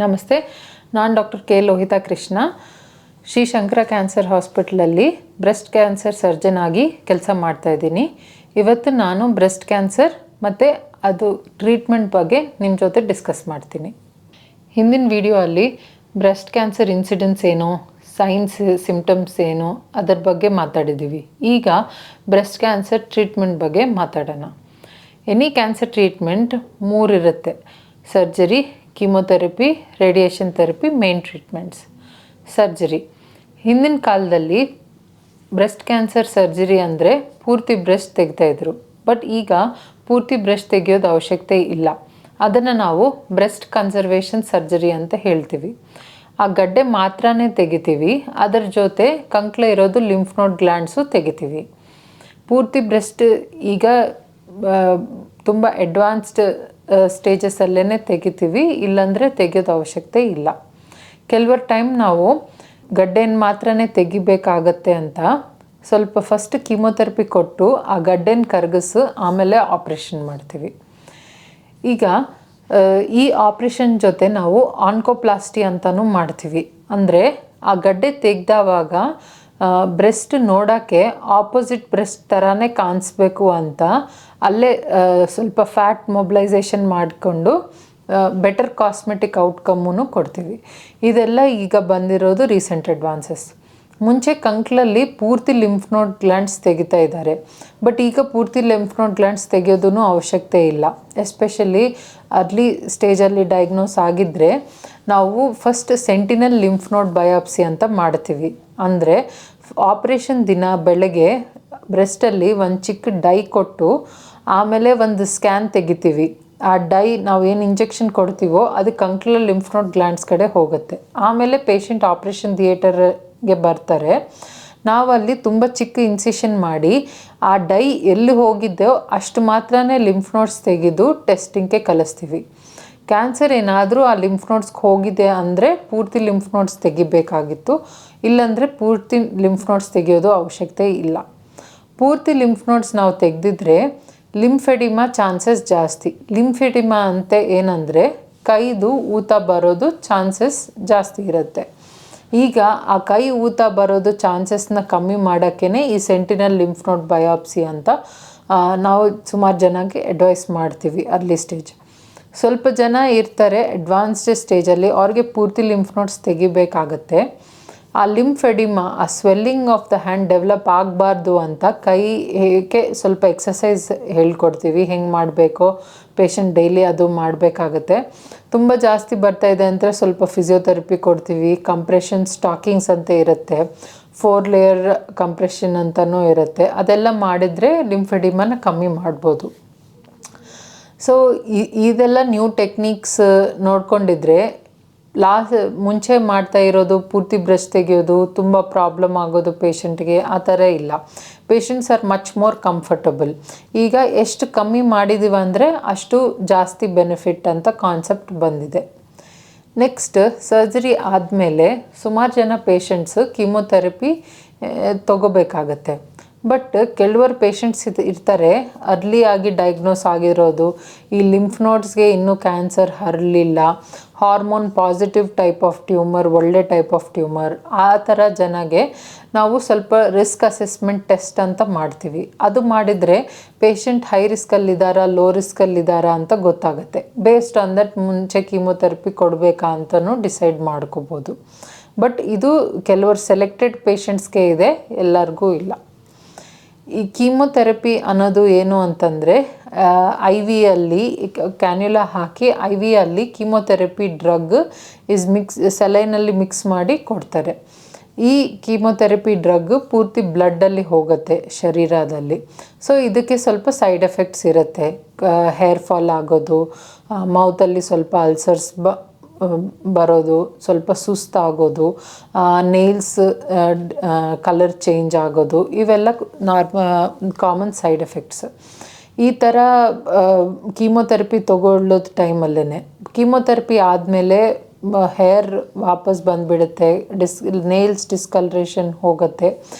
ನಮಸ್ತೆ, ನಾನು doctor K Lohitha Krishna, Shri Shankara cancer ಹಾಸ್ಪಿಟಲಲ್ಲಿ ಬ್ರೆಸ್ಟ್ ಕ್ಯಾನ್ಸರ್ ಸರ್ಜನ್ ಆಗಿ ಕೆಲಸ ಮಾಡ್ತಾಯಿದ್ದೀನಿ. ಇವತ್ತು ನಾನು ಬ್ರೆಸ್ಟ್ ಕ್ಯಾನ್ಸರ್ ಮತ್ತು ಅದು ಟ್ರೀಟ್ಮೆಂಟ್ ಬಗ್ಗೆ ನಿಮ್ಮ ಜೊತೆ ಡಿಸ್ಕಸ್ ಮಾಡ್ತೀನಿ. ಹಿಂದಿನ ವಿಡಿಯೋ ಅಲ್ಲಿ ಬ್ರೆಸ್ಟ್ ಕ್ಯಾನ್ಸರ್ ಇನ್ಸಿಡೆನ್ಸ್ ಏನು, ಸೈನ್ಸ್ ಸಿಂಪ್ಟಮ್ಸ್ ಏನು ಅದರ ಬಗ್ಗೆ ಮಾತಾಡಿದ್ದೀವಿ. ಈಗ ಬ್ರೆಸ್ಟ್ ಕ್ಯಾನ್ಸರ್ ಟ್ರೀಟ್ಮೆಂಟ್ ಬಗ್ಗೆ ಮಾತಾಡೋಣ. ಎನಿ ಕ್ಯಾನ್ಸರ್ ಟ್ರೀಟ್ಮೆಂಟ್ 3 ಇರುತ್ತೆ: surgery, chemotherapy, radiation therapy, main treatments. Surgery, ಹಿಂದಿನ ಕಾಲದಲ್ಲಿ ಬ್ರೆಸ್ಟ್ ಕ್ಯಾನ್ಸರ್ ಸರ್ಜರಿ ಅಂದರೆ ಪೂರ್ತಿ ಬ್ರೆಸ್ಟ್ ತೆಗಿತಾಯಿದ್ರು. ಬಟ್ ಈಗ ಪೂರ್ತಿ ಬ್ರೆಸ್ಟ್ ತೆಗೆಯೋದು ಅವಶ್ಯಕತೆ ಇಲ್ಲ. ಅದನ್ನು ನಾವು ಬ್ರೆಸ್ಟ್ ಕನ್ಸರ್ವೇಷನ್ ಸರ್ಜರಿ ಅಂತ ಹೇಳ್ತೀವಿ. ಆ ಗಡ್ಡೆ ಮಾತ್ರನೇ ತೆಗಿತೀವಿ, ಅದರ ಜೊತೆ ಕಂಕ್ಳ ಇರೋದು ಲಿಂಫ್ ನೋಡ್ ಗ್ಲ್ಯಾಂಡ್ಸು ತೆಗಿತೀವಿ. ಪೂರ್ತಿ ಬ್ರೆಸ್ಟ್ ಈಗ ತುಂಬ ಅಡ್ವಾನ್ಸ್ಡ್ ಸ್ಟೇಜಸಲ್ಲೇ ತೆಗಿತೀವಿ, ಇಲ್ಲಾಂದರೆ ತೆಗೆಯೋದು ಅವಶ್ಯಕತೆ ಇಲ್ಲ. ಕೆಲವರು ಟೈಮ್ ನಾವು ಗಡ್ಡೆನ ಮಾತ್ರನೇ ತೆಗಿಬೇಕಾಗತ್ತೆ ಅಂತ ಸ್ವಲ್ಪ ಫಸ್ಟ್ ಕೀಮೊಥೆರಪಿ ಕೊಟ್ಟು ಆ ಗಡ್ಡೆನ ಕರಗಿಸಿ ಆಮೇಲೆ ಆಪ್ರೇಷನ್ ಮಾಡ್ತೀವಿ. ಈಗ ಈ ಆಪ್ರೇಷನ್ ಜೊತೆ ನಾವು ಆನ್ಕೋಪ್ಲಾಸ್ಟಿ ಅಂತಲೂ ಮಾಡ್ತೀವಿ. ಅಂದರೆ ಆ ಗಡ್ಡೆ ತೆಗೆದವಾಗ ಬ್ರೆಸ್ಟ್ ನೋಡೋಕ್ಕೆ ಆಪೋಸಿಟ್ ಬ್ರೆಸ್ಟ್ ಥರನೇ ಕಾಣಿಸ್ಬೇಕು ಅಂತ ಅಲ್ಲೇ ಸ್ವಲ್ಪ ಫ್ಯಾಟ್ ಮೊಬಿಲೈಸೇಷನ್ ಮಾಡಿಕೊಂಡು ಬೆಟರ್ ಕಾಸ್ಮೆಟಿಕ್ ಔಟ್ಕಮ್ಮೂ ಕೊಡ್ತೀವಿ. ಇದೆಲ್ಲ ಈಗ ಬಂದಿರೋದು ರೀಸೆಂಟ್ ಅಡ್ವಾನ್ಸಸ್. ಮುಂಚೆ ಕಂಕ್ಳಲ್ಲಿ ಪೂರ್ತಿ ಲಿಂಫ್ ನೋಡ್ ಗ್ಲ್ಯಾಂಡ್ಸ್ ತೆಗಿತಾ ಇದ್ದಾರೆ, ಬಟ್ ಈಗ ಪೂರ್ತಿ ಲಿಂಫ್ ನೋಡ್ ಗ್ಲ್ಯಾಂಡ್ಸ್ ತೆಗೆಯೋದೂ ಅವಶ್ಯಕತೆ ಇಲ್ಲ. ಎಸ್ಪೆಷಲಿ ಅರ್ಲಿ ಸ್ಟೇಜಲ್ಲಿ ಡಯಾಗ್ನೋಸ್ ಆಗಿದ್ದರೆ ನಾವು ಫಸ್ಟ್ ಸೆಂಟಿನಲ್ ಲಿಂಫ್ ನೋಡ್ ಬಯಾಪ್ಸಿ ಅಂತ ಮಾಡ್ತೀವಿ. ಅಂದರೆ ಆಪ್ರೇಷನ್ ದಿನ ಬೆಳಗ್ಗೆ ಬ್ರೆಸ್ಟಲ್ಲಿ ಒಂದು ಚಿಕ್ಕ ಡೈ ಕೊಟ್ಟು ಆಮೇಲೆ ಒಂದು ಸ್ಕ್ಯಾನ್ ತೆಗಿತೀವಿ. ಆ ಡೈ ನಾವು ಏನು ಇಂಜೆಕ್ಷನ್ ಕೊಡ್ತೀವೋ ಅದು ಕಂಕ್ಳ ಲಿಂಫ್ ನೋಡ್ ಗ್ಲ್ಯಾಂಡ್ಸ್ ಕಡೆ ಹೋಗುತ್ತೆ. ಆಮೇಲೆ ಪೇಷಂಟ್ ಆಪ್ರೇಷನ್ ಥಿಯೇಟರ್ಗೆ ಬರ್ತಾರೆ. ನಾವಲ್ಲಿ ತುಂಬ ಚಿಕ್ಕ ಇನ್ಸಿಷನ್ ಮಾಡಿ ಆ ಡೈ ಎಲ್ಲಿ ಹೋಗಿದ್ದೆಯೋ ಅಷ್ಟು ಮಾತ್ರನೇ ಲಿಂಫ್ ನೋಡ್ಸ್ ತೆಗೆದು ಟೆಸ್ಟಿಂಗ್ಗೆ ಕಳಿಸ್ತೀವಿ. ಕ್ಯಾನ್ಸರ್ ಏನಾದರೂ ಆ ಲಿಂಫ್ ನೋಡ್ಸ್ಗೆ ಹೋಗಿದೆ ಅಂದರೆ ಪೂರ್ತಿ ಲಿಂಫ್ ನೋಡ್ಸ್ ತೆಗಿಬೇಕಾಗಿತ್ತು, ಇಲ್ಲಾಂದರೆ ಪೂರ್ತಿ ಲಿಂಫ್ ನೋಡ್ಸ್ ತೆಗೆಯೋದು ಅವಶ್ಯಕತೆ ಇಲ್ಲ. ಪೂರ್ತಿ ಲಿಂಫ್ ನೋಡ್ಸ್ ನಾವು ತೆಗೆದಿದ್ರೆ ಲಿಂಫೆಡಿಮಾ ಚಾನ್ಸಸ್ ಜಾಸ್ತಿ. ಲಿಂಫೆಡಿಮಾ ಅಂತ ಏನಂದರೆ ಕೈದು ಊತ ಬರೋದು ಚಾನ್ಸಸ್ ಜಾಸ್ತಿ ಇರುತ್ತೆ. ಈಗ ಆ ಕೈ ಊತ ಬರೋದು ಚಾನ್ಸಸ್ನ ಕಮ್ಮಿ ಮಾಡೋಕ್ಕೇ ಈ ಸೆಂಟಿನಲ್ ಲಿಂಫ್ ನೋಡ್ ಬಯಾಪ್ಸಿ ಅಂತ ನಾವು ಸುಮಾರು ಜನಕ್ಕೆ ಅಡ್ವೈಸ್ ಮಾಡ್ತೀವಿ. ಅರ್ಲಿ ಸ್ಟೇಜ್ ಸ್ವಲ್ಪ ಜನ ಇರ್ತಾರೆ ಅಡ್ವಾನ್ಸ್ಡ್ ಸ್ಟೇಜಲ್ಲಿ, ಅವ್ರಿಗೆ ಪೂರ್ತಿ ಲಿಂಫ್ ನೋಡ್ಸ್ ತೆಗಿಬೇಕಾಗತ್ತೆ. ಆ ಲಿಂಫೆಡಿಮಾ, ಆ swelling of the hand develop ಆಗಬಾರ್ದು ಅಂತ ಕೈಗೆ ಸ್ವಲ್ಪ ಎಕ್ಸಸೈಸ್ ಹೇಳ್ಕೊಡ್ತೀವಿ. ಹೆಂಗೆ ಮಾಡಬೇಕೋ ಪೇಷಂಟ್ ಡೈಲಿ ಅದು ಮಾಡಬೇಕಾಗತ್ತೆ. ತುಂಬ ಜಾಸ್ತಿ ಬರ್ತಾಯಿದೆ ಅಂದರೆ ಸ್ವಲ್ಪ ಫಿಸಿಯೋಥೆರಪಿ ಕೊಡ್ತೀವಿ. ಕಂಪ್ರೆಷನ್ ಸ್ಟಾಕಿಂಗ್ಸ್ ಅಂತ ಇರುತ್ತೆ, 4 ಲೇಯರ್ ಕಂಪ್ರೆಷನ್ ಅಂತಲೂ ಇರುತ್ತೆ. ಅದೆಲ್ಲ ಮಾಡಿದರೆ ಲಿಂಫೆಡಿಮಾನ ಕಮ್ಮಿ ಮಾಡ್ಬೋದು. ಸೊ ಇದೆಲ್ಲ ನ್ಯೂ ಟೆಕ್ನಿಕ್ಸ್ ನೋಡ್ಕೊಂಡಿದ್ರೆ ಮುಂಚೆ ಮಾಡ್ತಾ ಇರೋದು ಪೂರ್ತಿ ಬ್ರೆಸ್ಟ್ ತೆಗೆಯೋದು ತುಂಬ ಪ್ರಾಬ್ಲಮ್ ಆಗೋದು ಪೇಷಂಟ್ಗೆ, ಆ ಥರ ಇಲ್ಲ. Patients are much more comfortable. ಈಗ ಎಷ್ಟು ಕಮ್ಮಿ ಮಾಡಿದ್ದೀವಿ ಅಂದರೆ ಅಷ್ಟು ಜಾಸ್ತಿ ಬೆನಿಫಿಟ್ ಅಂತ ಕಾನ್ಸೆಪ್ಟ್ ಬಂದಿದೆ. ನೆಕ್ಸ್ಟ್ ಸರ್ಜರಿ ಆದಮೇಲೆ ಸುಮಾರು ಜನ ಪೇಷಂಟ್ಸು ಕೀಮೊಥೆರಪಿ ತೊಗೋಬೇಕಾಗತ್ತೆ. ಬಟ್ ಕೆಲವರು ಪೇಷಂಟ್ಸ್ ಇರ್ತಾರೆ ಅರ್ಲಿ ಆಗಿ ಡಯಾಗ್ನೋಸ್ ಆಗಿರೋದು, ಈ ಲಿಂಫ್ ನೋಡ್ಸ್ಗೆ ಇನ್ನೂ ಕ್ಯಾನ್ಸರ್ ಹರಲಿಲ್ಲ, hormone positive type of tumour, ಒಳ್ಳೆ ಟೈಪ್ ಆಫ್ ಟ್ಯೂಮರ್, ಆ ಥರ ಜನಗೆ ನಾವು ಸ್ವಲ್ಪ ರಿಸ್ಕ್ ಅಸೆಸ್ಮೆಂಟ್ ಟೆಸ್ಟ್ ಅಂತ ಮಾಡ್ತೀವಿ. ಅದು ಮಾಡಿದರೆ ಪೇಷಂಟ್ ಹೈ ರಿಸ್ಕಲ್ಲಿದ್ದಾರಾ ಲೋ ರಿಸ್ಕಲ್ಲಿದ್ದಾರಾ ಅಂತ ಗೊತ್ತಾಗುತ್ತೆ. ಬೇಸ್ಡ್ ಆನ್ ದಟ್ ಮುಂಚೆ ಕೀಮೊಥೆರಪಿ ಕೊಡಬೇಕಾ ಅಂತಲೂ ಡಿಸೈಡ್ ಮಾಡ್ಕೋಬೋದು. ಬಟ್ ಇದು ಕೆಲವರು ಸೆಲೆಕ್ಟೆಡ್ ಪೇಷಂಟ್ಸ್ಗೆ ಇದೆ, ಎಲ್ಲರಿಗೂ ಇಲ್ಲ. ಈ ಕೀಮೊಥೆರಪಿ ಅನ್ನೋದು ಏನು ಅಂತಂದರೆ ಐ ವಿಯಲ್ಲಿ ಕ್ಯಾನ್ಯುಲಾ ಹಾಕಿ ಐ ವಿಯಲ್ಲಿ ಕೀಮೊಥೆರಪಿ ಡ್ರಗ್ ಸಲೈನಲ್ಲಿ ಮಿಕ್ಸ್ ಮಾಡಿ ಕೊಡ್ತಾರೆ. ಈ ಕೀಮೊಥೆರಪಿ ಡ್ರಗ್ ಪೂರ್ತಿ ಬ್ಲಡ್ಡಲ್ಲಿ ಹೋಗುತ್ತೆ ಶರೀರದಲ್ಲಿ. ಸೊ ಇದಕ್ಕೆ ಸ್ವಲ್ಪ ಸೈಡ್ ಎಫೆಕ್ಟ್ಸ್ ಇರುತ್ತೆ. ಹೇರ್ ಫಾಲ್ ಆಗೋದು, ಮೌತಲ್ಲಿ ಸ್ವಲ್ಪ ಅಲ್ಸರ್ಸ್ ಬರೋದು, ಸ್ವಲ್ಪ ಸುಸ್ತಾಗೋದು, ನೇಲ್ಸ್ ಕಲರ್ ಚೇಂಜ್ ಆಗೋದು, ಇವೆಲ್ಲ ಕಾಮನ್ ಸೈಡ್ ಎಫೆಕ್ಟ್ಸ್. ಈ ಥರ ಕೀಮೊಥೆರಪಿ ತೊಗೊಳ್ಳೋದು ಟೈಮಲ್ಲೇ ಕೀಮೊಥೆರಪಿ ಆದಮೇಲೆ ಹೇರ್ ವಾಪಸ್ ಬಂದುಬಿಡುತ್ತೆ, ನೇಲ್ಸ್ ಡಿಸ್ಕಲರೇಷನ್ ಹೋಗುತ್ತೆ.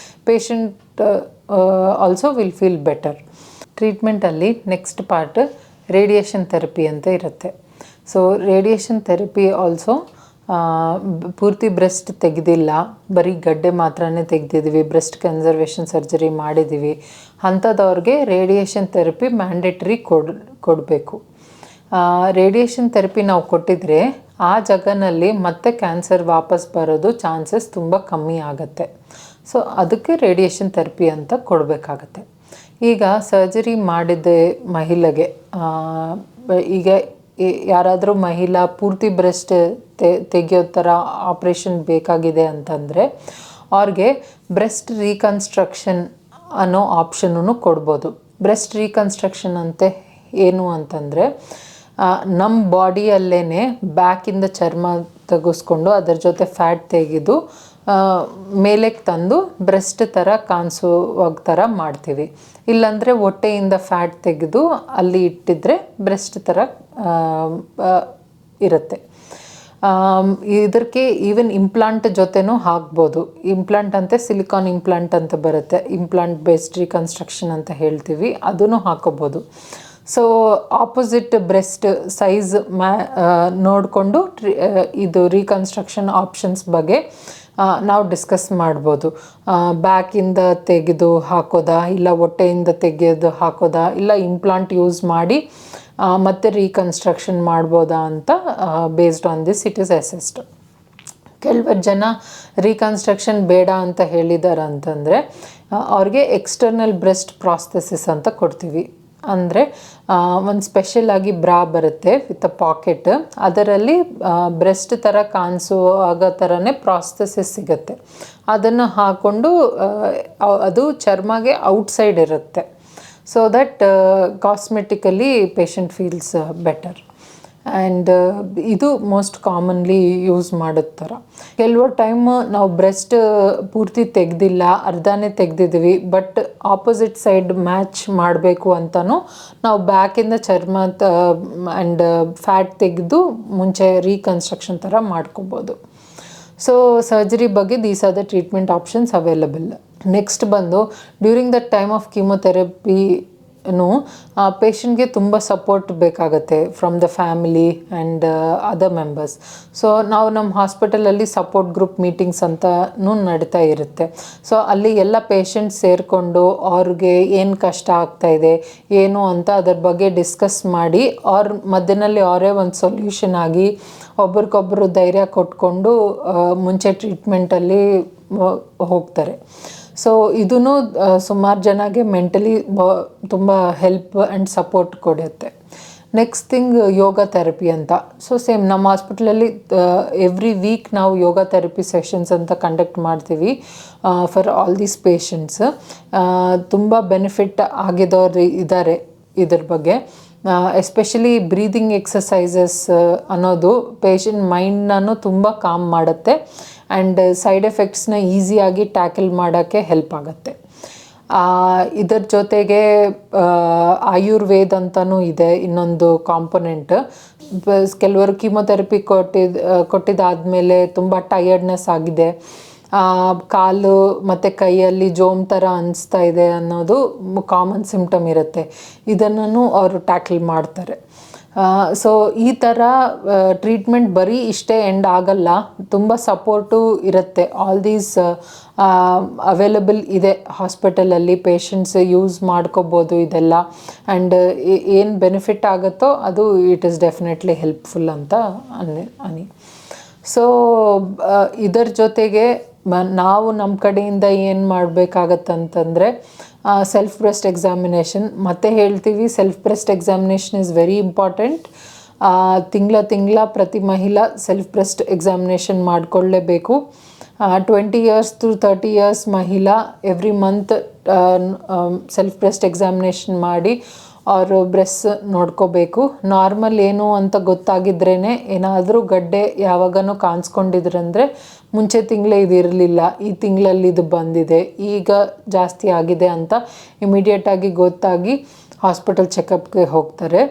Patient also will feel better. ಟ್ರೀಟ್ಮೆಂಟಲ್ಲಿ ನೆಕ್ಸ್ಟ್ ಪಾರ್ಟ್ ರೇಡಿಯೇಷನ್ ಥೆರಪಿ ಅಂತ ಇರುತ್ತೆ. ಸೊ ರೇಡಿಯೇಷನ್ ಥೆರಪಿ ಆಲ್ಸೋ ಪೂರ್ತಿ ಬ್ರೆಸ್ಟ್ ತೆಗೆದಿಲ್ಲ, ಬರೀ ಗಡ್ಡೆ ಮಾತ್ರನೇ ತೆಗೆದಿದ್ದೀವಿ, ಬ್ರೆಸ್ಟ್ ಕನ್ಸರ್ವೇಷನ್ ಸರ್ಜರಿ ಮಾಡಿದ್ದೀವಿ ಅಂಥದ್ದವ್ರಿಗೆ ರೇಡಿಯೇಷನ್ ಥೆರಪಿ ಮ್ಯಾಂಡೇಟ್ರಿ ಕೊಡಬೇಕು. ರೇಡಿಯೇಷನ್ ಥೆರಪಿ ನಾವು ಕೊಟ್ಟಿದ್ರೆ ಆ ಜಾಗನಲ್ಲಿ ಮತ್ತೆ ಕ್ಯಾನ್ಸರ್ ವಾಪಸ್ ಬರೋದು ಚಾನ್ಸಸ್ ತುಂಬ ಕಮ್ಮಿ ಆಗುತ್ತೆ. ಸೊ ಅದಕ್ಕೆ ರೇಡಿಯೇಷನ್ ಥೆರಪಿ ಅಂತ ಕೊಡಬೇಕಾಗತ್ತೆ. ಈಗ ಸರ್ಜರಿ ಮಾಡಿದ ಮಹಿಳೆಗೆ ಈಗ ಯಾರಾದರೂ ಮಹಿಳಾ ಪೂರ್ತಿ ಬ್ರೆಸ್ಟ್ ತೆಗೆಯೋ ಥರ ಆಪ್ರೇಷನ್ ಬೇಕಾಗಿದೆ ಅಂತಂದರೆ ಅವ್ರಿಗೆ ಬ್ರೆಸ್ಟ್ ರೀಕನ್ಸ್ಟ್ರಕ್ಷನ್ ಅನ್ನೋ ಆಪ್ಷನೂ ಕೊಡ್ಬೋದು. ಬ್ರೆಸ್ಟ್ ರೀಕನ್ಸ್ಟ್ರಕ್ಷನ್ ಅಂತೆ ಏನು ಅಂತಂದರೆ ನಮ್ಮ ಬಾಡಿಯಲ್ಲೇ ಬ್ಯಾಕಿಂದ ಚರ್ಮ ತೆಗೆಸ್ಕೊಂಡು ಅದರ ಜೊತೆ ಫ್ಯಾಟ್ ತೆಗೆದು ಮೇಲಕ್ಕೆ ತಂದು ಬ್ರೆಸ್ಟ್ ಥರ ಕಾಣಿಸುವಾಗ ಥರ ಮಾಡ್ತೀವಿ. ಇಲ್ಲಾಂದರೆ ಹೊಟ್ಟೆಯಿಂದ ಫ್ಯಾಟ್ ತೆಗೆದು ಅಲ್ಲಿ ಇಟ್ಟಿದ್ರೆ ಬ್ರೆಸ್ಟ್ ಥರ ಇರುತ್ತೆ. ಇದಕ್ಕೆ ಈವನ್ ಇಂಪ್ಲಾಂಟ್ ಜೊತೆನೂ ಹಾಕ್ಬೋದು. ಇಂಪ್ಲಾಂಟ್ ಅಂತೆ ಸಿಲಿಕಾನ್ ಇಂಪ್ಲಾಂಟ್ ಅಂತ ಬರುತ್ತೆ, ಇಂಪ್ಲಾಂಟ್ ಬೇಸ್ಡ್ ರೀಕನ್ಸ್ಟ್ರಕ್ಷನ್ ಅಂತ ಹೇಳ್ತೀವಿ, ಅದನ್ನು ಹಾಕೋಬೋದು. ಸೊ ಆಪೋಸಿಟ್ ಬ್ರೆಸ್ಟ್ ಸೈಜ್ ನೋಡಿಕೊಂಡು ಇದು ರೀಕನ್ಸ್ಟ್ರಕ್ಷನ್ ಆಪ್ಷನ್ಸ್ ಬಗ್ಗೆ ನಾವು ಡಿಸ್ಕಸ್ ಮಾಡ್ಬೋದು. ಬ್ಯಾಕಿಂದ ತೆಗೆದು ಹಾಕೋದಾ, ಇಲ್ಲ ಹೊಟ್ಟೆಯಿಂದ ತೆಗೆದು ಹಾಕೋದಾ, ಇಲ್ಲ ಇಂಪ್ಲಾಂಟ್ ಯೂಸ್ ಮಾಡಿ ಮತ್ತೆ ರೀಕನ್ಸ್ಟ್ರಕ್ಷನ್ ಮಾಡ್ಬೋದಾ ಅಂತ based on this it is assessed. ಕೆಲವರು ಜನ ರೀಕನ್ಸ್ಟ್ರಕ್ಷನ್ ಬೇಡ ಅಂತ ಹೇಳಿದ್ದಾರೆ ಅಂತಂದರೆ ಅವ್ರಿಗೆ ಎಕ್ಸ್ಟರ್ನಲ್ ಬ್ರೆಸ್ಟ್ ಪ್ರಾಸ್ಥೆಸಿಸ್ ಅಂತ ಕೊಡ್ತೀವಿ. ಅಂದರೆ ಒಂದು ಸ್ಪೆಷಲ್ ಆಗಿ ಬ್ರಾ ಬರುತ್ತೆ ವಿತ್ ಅ ಪಾಕೆಟ್, ಅದರಲ್ಲಿ ಬ್ರೆಸ್ಟ್ ಥರ ಆಗೋ ಥರನೇ ಪ್ರಾಸ್ಥೆಸಿಸ್ ಸಿಗುತ್ತೆ. ಅದನ್ನು ಹಾಕ್ಕೊಂಡು ಅದು ಚರ್ಮಗೆ ಔಟ್ಸೈಡ್ ಇರುತ್ತೆ. So that cosmetically patient feels better. And ಇದು ಮೋಸ್ಟ್ ಕಾಮನ್ಲಿ ಯೂಸ್ ಮಾಡೋ ಥರ. ಕೆಲವು ಟೈಮ್ ನಾವು ಬ್ರೆಸ್ಟ್ ಪೂರ್ತಿ ತೆಗೆದಿಲ್ಲ, ಅರ್ಧನೇ ತೆಗೆದಿದ್ದೀವಿ, ಬಟ್ ಆಪೋಸಿಟ್ ಸೈಡ್ ಮ್ಯಾಚ್ ಮಾಡಬೇಕು ಅಂತಲೂ ನಾವು ಬ್ಯಾಕಿಂದ ಚರ್ಮ ಆ್ಯಂಡ್ ಫ್ಯಾಟ್ ತೆಗೆದು ಮುಂಚೆ ರೀಕನ್ಸ್ಟ್ರಕ್ಷನ್ ಥರ ಮಾಡ್ಕೋಬೋದು. ಸೊ ಸರ್ಜರಿ ಬಗ್ಗೆ these are the treatment options available. Next ಬಂದು during the time of chemotherapy ಪೇಷಂಟ್ಗೆ ತುಂಬ ಸಪೋರ್ಟ್ ಬೇಕಾಗುತ್ತೆ from the family and other members. So ನಾವು ನಮ್ಮ ಹಾಸ್ಪಿಟಲಲ್ಲಿ ಸಪೋರ್ಟ್ ಗ್ರೂಪ್ ಮೀಟಿಂಗ್ಸ್ ಅಂತಲೂ ನಡೀತಾ ಇರುತ್ತೆ. ಸೊ ಅಲ್ಲಿ ಎಲ್ಲ ಪೇಷಂಟ್ಸ್ ಸೇರಿಕೊಂಡು ಅವ್ರಿಗೆ ಏನು ಕಷ್ಟ ಆಗ್ತಾಯಿದೆ ಏನು ಅಂತ ಅದ್ರ ಬಗ್ಗೆ ಡಿಸ್ಕಸ್ ಮಾಡಿ ಅವ್ರ ಮಧ್ಯದಲ್ಲಿ ಅವರೇ ಒಂದು ಸೊಲ್ಯೂಷನ್ ಆಗಿ ಒಬ್ರಿಗೊಬ್ಬರು ಧೈರ್ಯ ಕೊಟ್ಕೊಂಡು ಮುಂಚೆ ಟ್ರೀಟ್ಮೆಂಟಲ್ಲಿ ಹೋಗ್ತಾರೆ. ಸೊ ಇದೂ ಸುಮಾರು ಜನಗೆ ಮೆಂಟಲಿ ತುಂಬ ಹೆಲ್ಪ್ ಆ್ಯಂಡ್ ಸಪೋರ್ಟ್ ಕೊಡುತ್ತೆ. ನೆಕ್ಸ್ಟ್ ಥಿಂಗ್ ಯೋಗ ಥೆರಪಿ ಅಂತ. ಸೊ ಸೇಮ್ ನಮ್ಮ ಹಾಸ್ಪಿಟ್ಲಲ್ಲಿ ಎವ್ರಿ ವೀಕ್ ನಾವು ಯೋಗ ಥೆರಪಿ ಸೆಷನ್ಸ್ ಅಂತ ಕಂಡಕ್ಟ್ ಮಾಡ್ತೀವಿ ಫಾರ್ ಆಲ್ ದೀಸ್ ಪೇಷಂಟ್ಸ್. ತುಂಬ ಬೆನಿಫಿಟ್ ಆಗಿದವ್ರು ಇದ್ದಾರೆ ಇದ್ರ ಬಗ್ಗೆ. ಎಸ್ಪೆಷಲಿ ಬ್ರೀದಿಂಗ್ ಎಕ್ಸಸೈಸಸ್ ಅನ್ನೋದು ಪೇಷಂಟ್ ಮೈಂಡನ್ನು ತುಂಬ ಕಾಮ್ ಮಾಡುತ್ತೆ ಆ್ಯಂಡ್ ಸೈಡ್ ಎಫೆಕ್ಟ್ಸ್ನ ಈಸಿಯಾಗಿ ಟ್ಯಾಕಲ್ ಮಾಡೋಕ್ಕೆ ಹೆಲ್ಪ್ ಆಗುತ್ತೆ. ಇದರ ಜೊತೆಗೆ ಆಯುರ್ವೇದ ಅಂತಲೂ ಇದೆ ಇನ್ನೊಂದು ಕಾಂಪೊನೆಂಟ್. ಕೆಲವರು ಕೀಮೊಥೆರಪಿ ಕೊಟ್ಟಿದ್ದಾದಮೇಲೆ ತುಂಬ ಟಯರ್ಡ್ನೆಸ್ ಆಗಿದೆ, ಕಾಲು ಮತ್ತು ಕೈಯಲ್ಲಿ ಜೋಮ್ ಥರ ಅನಿಸ್ತಾ ಇದೆ ಅನ್ನೋದು ಕಾಮನ್ ಸಿಂಪ್ಟಮ್ ಇರುತ್ತೆ. ಇದನ್ನು ಅವರು ಟ್ಯಾಕಲ್ ಮಾಡ್ತಾರೆ. ಸೊ ಈ ಥರ ಟ್ರೀಟ್ಮೆಂಟ್ ಬರೀ ಇಷ್ಟೇ ಎಂಡ್ ಆಗಲ್ಲ, ತುಂಬ ಸಪೋರ್ಟು ಇರುತ್ತೆ. ಆಲ್ ದೀಸ್ ಅವೈಲಬಲ್ ಇದೆ ಹಾಸ್ಪಿಟಲಲ್ಲಿ, ಪೇಷಂಟ್ಸ್ ಯೂಸ್ ಮಾಡ್ಕೋಬೋದು ಇದೆಲ್ಲ. ಆ್ಯಂಡ್ ಏನು ಬೆನಿಫಿಟ್ ಆಗುತ್ತೋ ಅದು ಇಟ್ ಈಸ್ ಡೆಫಿನೆಟ್ಲಿ ಹೆಲ್ಪ್ಫುಲ್ ಅಂತ ಅನ್ನಿ. ಸೊ ಇದರ ಜೊತೆಗೆ ನಾವು ನಮ್ಮ ಕಡೆಯಿಂದ ಏನು ಮಾಡಬೇಕಾಗತ್ತಂತಂದರೆ ಸೆಲ್ಫ್ ಬ್ರೆಸ್ಟ್ ಎಕ್ಸಾಮಿನೇಷನ್. ಮತ್ತೆ ಹೇಳ್ತೀವಿ, self breast examination is very important. ತಿಂಗಳ ಪ್ರತಿ ಮಹಿಳಾ ಸೆಲ್ಫ್ ಬ್ರೆಸ್ಟ್ ಎಕ್ಸಾಮಿನೇಷನ್ ಮಾಡಿಕೊಳ್ಳೇಬೇಕು. 20 years to 30 years ಮಹಿಳಾ every month self breast examination ಮಾಡಿ ಅವರು ಬ್ರೆಸ್ಟ್ ನೋಡ್ಕೋಬೇಕು. ನಾರ್ಮಲ್ ಏನು ಅಂತ ಗೊತ್ತಾಗಿದ್ರೇ, ಏನಾದರೂ ಗಡ್ಡೆ ಯಾವಾಗನೂ ಕಾಣಿಸ್ಕೊಂಡಿದ್ರಂದರೆ ಮುಂಚೆ ತಿಂಗಳೇ ಇದಿರಲಿಲ್ಲ, ಈ ತಿಂಗಳಲ್ಲಿ ಇದು ಬಂದಿದೆ, ಈಗ ಜಾಸ್ತಿ ಆಗಿದೆ ಅಂತ ಇಮಿಡಿಯೇಟಾಗಿ ಗೊತ್ತಾಗಿ ಹಾಸ್ಪಿಟಲ್ ಚೆಕಪ್ಗೆ ಹೋಗ್ತಾರೆ.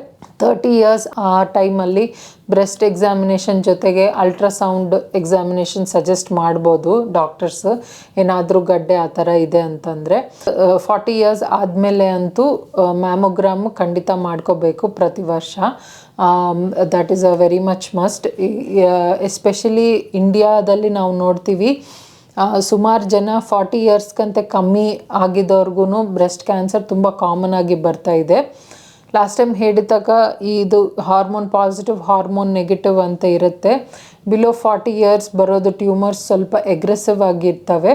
30 ಇಯರ್ಸ್ ಆ ಟೈಮಲ್ಲಿ ಬ್ರೆಸ್ಟ್ ಎಕ್ಸಾಮಿನೇಷನ್ ಜೊತೆಗೆ ಅಲ್ಟ್ರಾಸೌಂಡ್ ಎಕ್ಸಾಮಿನೇಷನ್ ಸಜೆಸ್ಟ್ ಮಾಡ್ಬೋದು ಡಾಕ್ಟರ್ಸ್, ಏನಾದರೂ ಗಡ್ಡೆ ಆ ಥರ ಇದೆ ಅಂತಂದರೆ. 40 ಇಯರ್ಸ್ ಆದಮೇಲೆ ಅಂತೂ ಮ್ಯಾಮೋಗ್ರಾಮ್ ಖಂಡಿತ ಮಾಡ್ಕೋಬೇಕು ಪ್ರತಿ ವರ್ಷ. That is a very much must. Especially ಇಂಡಿಯಾದಲ್ಲಿ ನಾವು ನೋಡ್ತೀವಿ ಸುಮಾರು ಜನ 40 ಇಯರ್ಸ್ಗಂತ ಕಮ್ಮಿ ಆಗಿದವ್ರಿಗೂ ಬ್ರೆಸ್ಟ್ ಕ್ಯಾನ್ಸರ್ ತುಂಬ ಕಾಮನ್ ಆಗಿ ಬರ್ತಾ ಇದೆ. ಲಾಸ್ಟ್ ಟೈಮ್ ಹೇಳಿದಾಗ ಇದು ಹಾರ್ಮೋನ್ ಪಾಸಿಟಿವ್, ಹಾರ್ಮೋನ್ ನೆಗೆಟಿವ್ ಅಂತ ಇರುತ್ತೆ. ಬಿಲೋ 40 ಇಯರ್ಸ್ ಬರೋದು ಟ್ಯೂಮರ್ಸ್ ಸ್ವಲ್ಪ ಎಗ್ರೆಸಿವ್ ಆಗಿರ್ತವೆ.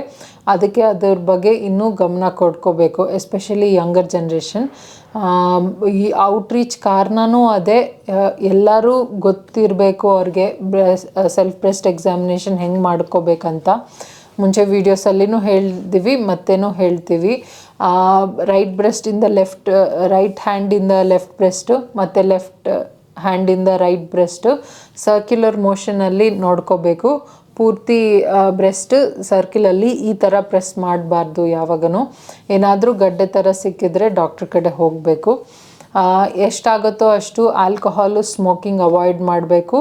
ಅದಕ್ಕೆ ಅದ್ರ ಬಗ್ಗೆ ಇನ್ನೂ ಗಮನ ಕೊಡ್ಕೋಬೇಕು, ಎಸ್ಪೆಷಲಿ ಯಂಗರ್ ಜನ್ರೇಷನ್. ಈ ಔಟ್ರೀಚ್ ಕಾರಣವೂ ಅದೇ. ಎಲ್ಲರೂ ಗೊತ್ತಿರಬೇಕು ಅವ್ರಿಗೆ ಸೆಲ್ಫ್ ಬ್ರೆಸ್ಟ್ ಎಕ್ಸಾಮಿನೇಷನ್ ಹೆಂಗೆ ಮಾಡ್ಕೋಬೇಕಂತ. ಮುಂಚೆ ವೀಡಿಯೋಸಲ್ಲಿನೂ ಹೇಳಿದ್ದೀವಿ, ಮತ್ತೇನೂ ಹೇಳ್ತೀವಿ. ರೈಟ್ ಬ್ರೆಸ್ಟಿಂದ ರೈಟ್ ಹ್ಯಾಂಡಿಂದ ಲೆಫ್ಟ್ ಬ್ರೆಸ್ಟು ಮತ್ತು ಲೆಫ್ಟ್ ಹ್ಯಾಂಡಿಂದ ರೈಟ್ ಬ್ರೆಸ್ಟು ಸರ್ಕ್ಯುಲರ್ ಮೋಷನಲ್ಲಿ ನೋಡ್ಕೋಬೇಕು. ಪೂರ್ತಿ ಬ್ರೆಸ್ಟ್ ಸರ್ಕಿಲಲ್ಲಿ ಈ ಥರ ಪ್ರೆಸ್ ಮಾಡಬಾರ್ದು. ಯಾವಾಗೂ ಏನಾದರೂ ಗಡ್ಡೆ ಥರ ಸಿಕ್ಕಿದ್ರೆ ಡಾಕ್ಟ್ರ್ ಕಡೆ ಹೋಗಬೇಕು. ಎಷ್ಟಾಗುತ್ತೋ ಅಷ್ಟು ಆಲ್ಕೋಹಾಲು, ಸ್ಮೋಕಿಂಗ್ ಅವಾಯ್ಡ್ ಮಾಡಬೇಕು.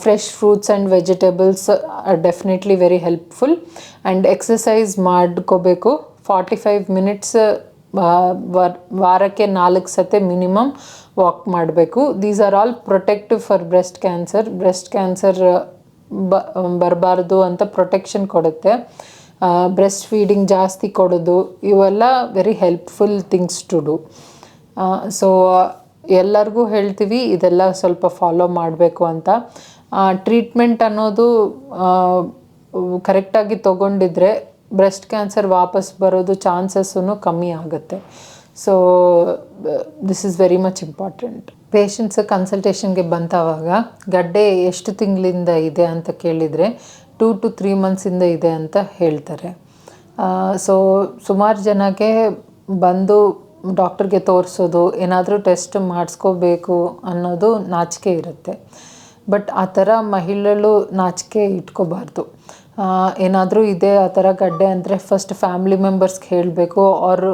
Fresh fruits and vegetables definitely very helpful. And exercise ಮಾಡ್ಕೋಬೇಕು. 45 ಮಿನಿಟ್ಸ್ ವಾರಕ್ಕೆ 4 ಸತಿ ಮಿನಿಮಮ್ ವಾಕ್ ಮಾಡಬೇಕು. These are all protective for breast cancer. Breast cancer ಬರಬಾರ್ದು ಅಂತ ಪ್ರೊಟೆಕ್ಷನ್ ಕೊಡುತ್ತೆ. ಬ್ರೆಸ್ಟ್ ಫೀಡಿಂಗ್ ಜಾಸ್ತಿ ಕೊಡೋದು, ಇವೆಲ್ಲ very helpful things to do. So ಎಲ್ಲರಿಗೂ ಹೇಳ್ತೀವಿ ಇದೆಲ್ಲ ಸ್ವಲ್ಪ ಫಾಲೋ ಮಾಡಬೇಕು ಅಂತ. ಟ್ರೀಟ್ಮೆಂಟ್ ಅನ್ನೋದು ಕರೆಕ್ಟಾಗಿ ತೊಗೊಂಡಿದ್ರೆ ಬ್ರೆಸ್ಟ್ ಕ್ಯಾನ್ಸರ್ ವಾಪಸ್ ಬರೋದು ಚಾನ್ಸಸ್ಸೂ ಕಮ್ಮಿ ಆಗುತ್ತೆ. So this is very much important. Patients ಕನ್ಸಲ್ಟೇಷನ್ಗೆ ಬಂತಾವಾಗ ಗಡ್ಡೆ ಎಷ್ಟು ತಿಂಗಳಿಂದ ಇದೆ ಅಂತ ಕೇಳಿದರೆ 2 to 3 ಮಂತ್ಸಿಂದ ಇದೆ ಅಂತ ಹೇಳ್ತಾರೆ. ಸೊ ಸುಮಾರು ಜನಕ್ಕೆ ಬಂದು ಡಾಕ್ಟ್ರಿಗೆ ತೋರಿಸೋದು, ಏನಾದರೂ ಟೆಸ್ಟ್ ಮಾಡಿಸ್ಕೋಬೇಕು ಅನ್ನೋದು ನಾಚಿಕೆ ಇರುತ್ತೆ. ಬಟ್ ಆ ಥರ ಮಹಿಳೆಗಳು ನಾಚಿಕೆ ಇಟ್ಕೋಬಾರ್ದು. ಏನಾದರೂ ಇದೆ ಆ ಥರ ಗಡ್ಡೆ ಅಂದರೆ ಫಸ್ಟ್ ಫ್ಯಾಮಿಲಿ ಮೆಂಬರ್ಸ್ಗೆ ಹೇಳಬೇಕು. ಅವರು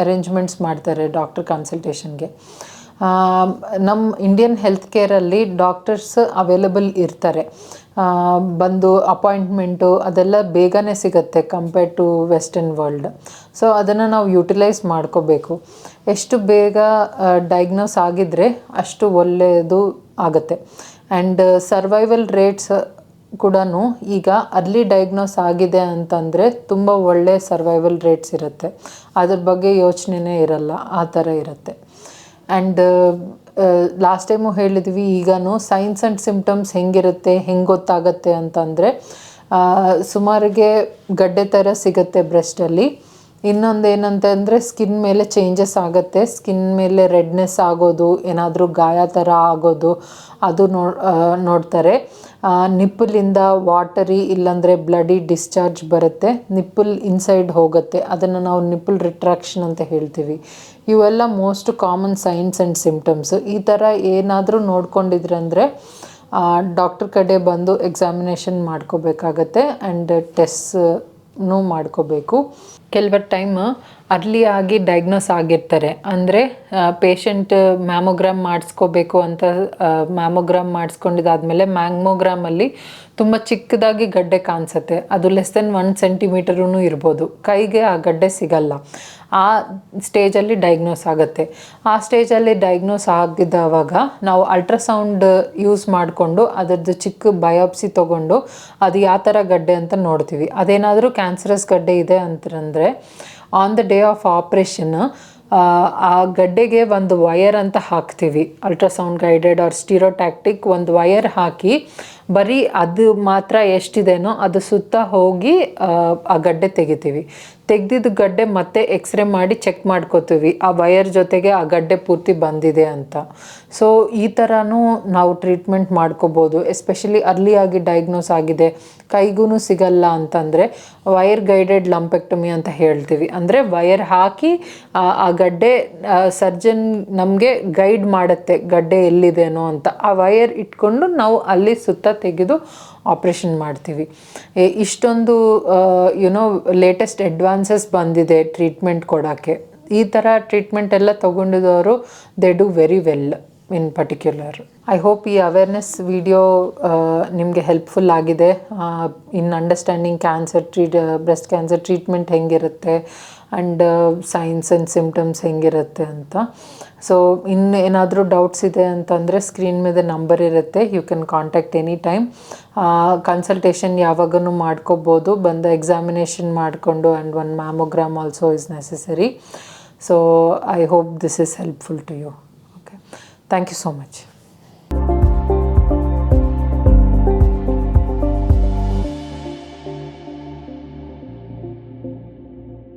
ಅರೇಂಜ್ಮೆಂಟ್ಸ್ ಮಾಡ್ತಾರೆ ಡಾಕ್ಟ್ರ್ ಕನ್ಸಲ್ಟೇಷನ್ಗೆ. ನಮ್ಮ ಇಂಡಿಯನ್ ಹೆಲ್ತ್ ಕೇರಲ್ಲಿ ಡಾಕ್ಟರ್ಸ್ ಅವೈಲಬಲ್ ಇರ್ತಾರೆ. ಬಂದು ಅಪಾಯಿಂಟ್ಮೆಂಟು ಅದೆಲ್ಲ ಬೇಗನೆ ಸಿಗುತ್ತೆ compare to western world. So ಅದನ್ನು ನಾವು ಯುಟಿಲೈಸ್ ಮಾಡ್ಕೋಬೇಕು. ಎಷ್ಟು ಬೇಗ ಡಯಾಗ್ನೋಸ್ ಆಗಿದ್ದರೆ ಅಷ್ಟು ಒಳ್ಳೆಯದು ಆಗುತ್ತೆ. ಆ್ಯಂಡ್ ಸರ್ವೈವಲ್ ರೇಟ್ಸ್ ಕೂಡ ಈಗ ಅರ್ಲಿ ಡಯಾಗ್ನೋಸ್ ಆಗಿದೆ ಅಂತಂದರೆ ತುಂಬ ಒಳ್ಳೆ ಸರ್ವೈವಲ್ ರೇಟ್ಸ್ ಇರುತ್ತೆ. ಅದ್ರ ಬಗ್ಗೆ ಯೋಚನೆನೇ ಇರಲ್ಲ, ಆ ಥರ ಇರುತ್ತೆ. ಆ್ಯಂಡ್ ಲಾಸ್ಟ್ ಟೈಮು ಹೇಳಿದ್ವಿ, ಈಗನೂ ಸೈನ್ಸ್ ಆ್ಯಂಡ್ ಸಿಮ್ಟಮ್ಸ್ ಹೆಂಗಿರುತ್ತೆ, ಹೆಂಗೆ ಗೊತ್ತಾಗುತ್ತೆ ಅಂತಂದರೆ ಸುಮಾರಿಗೆ ಗಡ್ಡೆ ಥರ ಸಿಗುತ್ತೆ ಬ್ರೆಸ್ಟಲ್ಲಿ. ಇನ್ನೊಂದು ಏನಂತಂದರೆ ಸ್ಕಿನ್ ಮೇಲೆ ಚೇಂಜಸ್ ಆಗುತ್ತೆ. ಸ್ಕಿನ್ ಮೇಲೆ ರೆಡ್ನೆಸ್ ಆಗೋದು, ಏನಾದರೂ ಗಾಯ ಥರ ಆಗೋದು ಅದು ನೋಡ್ತಾರೆ. ನಿಪ್ಪಲಿಂದ ವಾಟರಿ ಇಲ್ಲಾಂದರೆ ಬ್ಲಡಿ ಡಿಸ್ಚಾರ್ಜ್ ಬರುತ್ತೆ. ನಿಪ್ಪಲ್ ಇನ್ಸೈಡ್ ಹೋಗುತ್ತೆ, ಅದನ್ನು ನಾವು ನಿಪ್ಪಲ್ ರಿಟ್ರಾಕ್ಷನ್ ಅಂತ ಹೇಳ್ತೀವಿ. ಇವೆಲ್ಲ most common science and symptoms. ಈ ಥರ ಏನಾದರೂ ನೋಡ್ಕೊಂಡಿದ್ರೆ ಅಂದರೆ ಡಾಕ್ಟ್ರ್ ಕಡೆ ಬಂದು ಎಕ್ಸಾಮಿನೇಷನ್ ಮಾಡ್ಕೋಬೇಕಾಗತ್ತೆ. ಆ್ಯಂಡ್ ಟೆಸ್ಟ್ನೂ ಮಾಡ್ಕೋಬೇಕು. ಕೆಲವರ ಟೈಮ್ ಅರ್ಲಿ ಆಗಿ ಡಯಾಗ್ನೋಸ್ ಆಗಿರ್ತಾರೆ. ಅಂದರೆ ಪೇಷಂಟ್ ಮ್ಯಾಮೋಗ್ರಾಮ್ ಮಾಡಿಸ್ಕೋಬೇಕು ಅಂತ ಮ್ಯಾಮೋಗ್ರಾಮ್ ಮಾಡಿಸ್ಕೊಂಡಿದ್ದಾದಮೇಲೆ ಮ್ಯಾಮೋಗ್ರಾಮಲ್ಲಿ ತುಂಬ ಚಿಕ್ಕದಾಗಿ ಗಡ್ಡೆ ಕಾಣಿಸುತ್ತೆ. ಅದು ಲೆಸ್ ದೆನ್ 1 ಸೆಂಟಿಮೀಟರೂ ಇರ್ಬೋದು. ಕೈಗೆ ಆ ಗಡ್ಡೆ ಸಿಗಲ್ಲ. ಆ ಸ್ಟೇಜಲ್ಲಿ ಡಯಾಗ್ನೋಸ್ ಆಗುತ್ತೆ. ಆ ಸ್ಟೇಜಲ್ಲಿ ಡಯಾಗ್ನೋಸ್ ಆಗಿದ್ದಾವಾಗ ನಾವು ಅಲ್ಟ್ರಾಸೌಂಡ್ ಯೂಸ್ ಮಾಡಿಕೊಂಡು ಅದರದ್ದು ಚಿಕ್ಕ ಬಯಾಪ್ಸಿ ತೊಗೊಂಡು ಅದು ಯಾವ ಥರ ಗಡ್ಡೆ ಅಂತ ನೋಡ್ತೀವಿ. ಅದೇನಾದರೂ ಕ್ಯಾನ್ಸರಸ್ ಗಡ್ಡೆ ಇದೆ ಅಂತಂದರೆ on the day of operation ಆ ಗಡ್ಡೆಗೆ ಒಂದು ವಯರ್ ಅಂತ ಹಾಕ್ತೀವಿ. ಅಲ್ಟ್ರಾಸೌಂಡ್ ಗೈಡೆಡ್ ಆರ್ ಸ್ಟಿರೋಟ್ಯಾಕ್ಟಿಕ್ ಒಂದು ವಯರ್ ಹಾಕಿ ಬರೀ ಅದು ಮಾತ್ರ ಎಷ್ಟಿದೆನೋ ಅದು ಸುತ್ತ ಹೋಗಿ ಆ ಗಡ್ಡೆ ತೆಗಿತೀವಿ. ತೆಗೆದಿದ್ದು ಗಡ್ಡೆ ಮತ್ತೆ ಎಕ್ಸ್ರೇ ಮಾಡಿ ಚೆಕ್ ಮಾಡ್ಕೋತೀವಿ ಆ ವಯರ್ ಜೊತೆಗೆ ಆ ಗಡ್ಡೆ ಪೂರ್ತಿ ಬಂದಿದೆ ಅಂತ. ಸೊ ಈ ಥರನೂ ನಾವು ಟ್ರೀಟ್ಮೆಂಟ್ ಮಾಡ್ಕೋಬೋದು. ಎಸ್ಪೆಷಲಿ ಅರ್ಲಿಯಾಗಿ ಡಯಾಗ್ನೋಸ್ ಆಗಿದೆ, ಕೈಗೂ ಸಿಗಲ್ಲ ಅಂತಂದರೆ ವಯರ್ ಗೈಡೆಡ್ ಲಂಪೆಕ್ಟಮಿ ಅಂತ ಹೇಳ್ತೀವಿ. ಅಂದರೆ ವಯರ್ ಹಾಕಿ ಆ ಗಡ್ಡೆ ಸರ್ಜನ್ ನಮಗೆ ಗೈಡ್ ಮಾಡುತ್ತೆ ಗಡ್ಡೆ ಎಲ್ಲಿದೆನೋ ಅಂತ. ಆ ವಯರ್ ಇಟ್ಕೊಂಡು ನಾವು ಅಲ್ಲಿ ಸುತ್ತ ತೆಗೆದು ಆಪ್ರೇಷನ್ ಮಾಡ್ತೀವಿ. ಇಷ್ಟೊಂದು ಲೇಟೆಸ್ಟ್ ಅಡ್ವಾನ್ಸಸ್ ಬಂದಿದೆ ಟ್ರೀಟ್ಮೆಂಟ್ ಕೊಡೋಕ್ಕೆ. ಈ ಥರ ಟ್ರೀಟ್ಮೆಂಟ್ ಎಲ್ಲ ತೊಗೊಂಡಿದ್ದವರು they do very well in particular. I hope ಈ ಅವೇರ್ನೆಸ್ ವಿಡಿಯೋ ನಿಮಗೆ ಹೆಲ್ಪ್ಫುಲ್ ಆಗಿದೆ in understanding breast cancer treatment ಹೆಂಗಿರುತ್ತೆ ಆ್ಯಂಡ್ ಸೈನ್ಸ್ ಆ್ಯಂಡ್ ಸಿಮ್ಟಮ್ಸ್ ಹೆಂಗಿರುತ್ತೆ ಅಂತ. ಸೊ ಇನ್ನು ಏನಾದರೂ ಡೌಟ್ಸ್ ಇದೆ ಅಂತಂದರೆ ಸ್ಕ್ರೀನ್ ಮೇಲೆ ನಂಬರ್ ಇರುತ್ತೆ, you can contact any time. Consultation ಯಾವಾಗೂ ಮಾಡ್ಕೋಬೋದು, ಬಂದು ಎಕ್ಸಾಮಿನೇಷನ್ ಮಾಡಿಕೊಂಡು and one mammogram also is necessary. So I hope this is helpful to you. Okay, thank you so much.